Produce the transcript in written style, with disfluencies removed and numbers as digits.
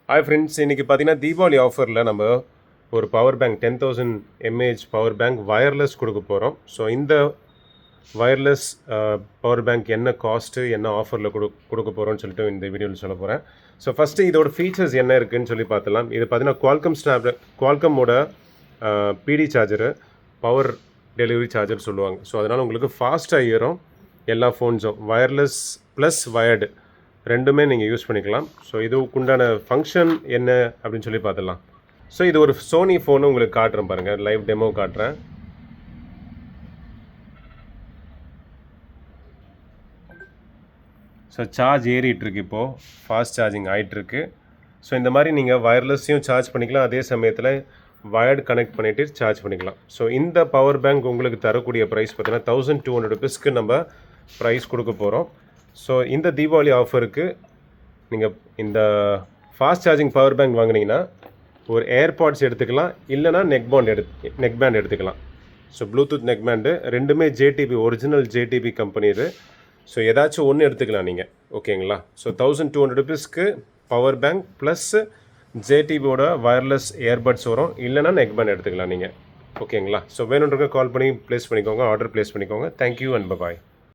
Hi friends, இன்றைக்கி பார்த்தீங்கன்னா தீபாவளி ஆஃபரில் நம்ம ஒரு power bank 10,000 mAh power bank wireless கொடுக்க போகிறோம். ஸோ இந்த வயர்லெஸ் பவர் பேங்க் என்ன காஸ்ட்டு, என்ன ஆஃபரில் கொடுக்க போகிறோம்னு சொல்லிட்டு இந்த வீடியோவில் சொல்ல போகிறேன். ஸோ ஃபஸ்ட்டு இதோட ஃபீச்சர்ஸ் என்ன இருக்குதுன்னு சொல்லி பார்த்துலாம். இது பார்த்தீங்கன்னா குவால்கம்மோட பிடி சார்ஜரு, பவர் டெலிவரி சார்ஜர் சொல்லுவாங்க. ஸோ அதனால் உங்களுக்கு ஃபாஸ்ட்டாக ஏறும். எல்லா ஃபோன்ஸும் வயர்லெஸ் ப்ளஸ் வயர்டு ரெண்டுமே நீங்கள் யூஸ் பண்ணிக்கலாம். ஸோ இதுக்குண்டான ஃபங்க்ஷன் என்ன அப்படின்னு சொல்லி பார்த்துடலாம். ஸோ இது ஒரு சோனி ஃபோனு உங்களுக்கு காட்டுறேன் பாருங்கள், லைவ் டெமோ காட்டுறேன். ஸோ சார்ஜ் ஏறிட்டுருக்கு, இப்போது ஃபாஸ்ட் சார்ஜிங் ஆகிட்டுருக்கு. ஸோ இந்த மாதிரி நீங்கள் வயர்லெஸ்ஸையும் சார்ஜ் பண்ணிக்கலாம், அதே சமயத்தில் வயர்டு கனெக்ட் பண்ணிவிட்டு சார்ஜ் பண்ணிக்கலாம். ஸோ இந்த பவர் பேங்க் உங்களுக்கு தரக்கூடிய ப்ரைஸ் பார்த்தீங்கன்னா 1200 rupeesக்கு நம்ம ப்ரைஸ் கொடுக்க போகிறோம். ஸோ இந்த தீபாவளி ஆஃபருக்கு நீங்கள் இந்த ஃபாஸ்ட் சார்ஜிங் பவர் பேங்க் வாங்கினீங்கன்னா ஒரு ஏர்பாட்ஸ் எடுத்துக்கலாம், இல்லைனா நெக் பேண்ட் எடுத்துக்கலாம். ஸோ ப்ளூடூத் நெக் பேண்டு ரெண்டுமே ஜேடிபி, ஒரிஜினல் ஜேடிபி கம்பெனி இது. ஸோ ஏதாச்சும் ஒன்று எடுத்துக்கலாம் நீங்கள், ஓகேங்களா? ஸோ 1200 rupeesக்கு பவர் பேங்க் ப்ளஸ் ஜேடிபியோட வயர்லெஸ் ஏர்பட்ஸ் வரும், இல்லைனா நெக் பேண்ட் எடுத்துக்கலாம் நீங்கள், ஓகேங்களா? ஸோ வேணுன்றக்க கால் பண்ணி ப்ளேஸ் பண்ணிக்கோங்க, ஆர்டர் ப்ளேஸ் பண்ணிக்கோங்க. Thank you and bye bye.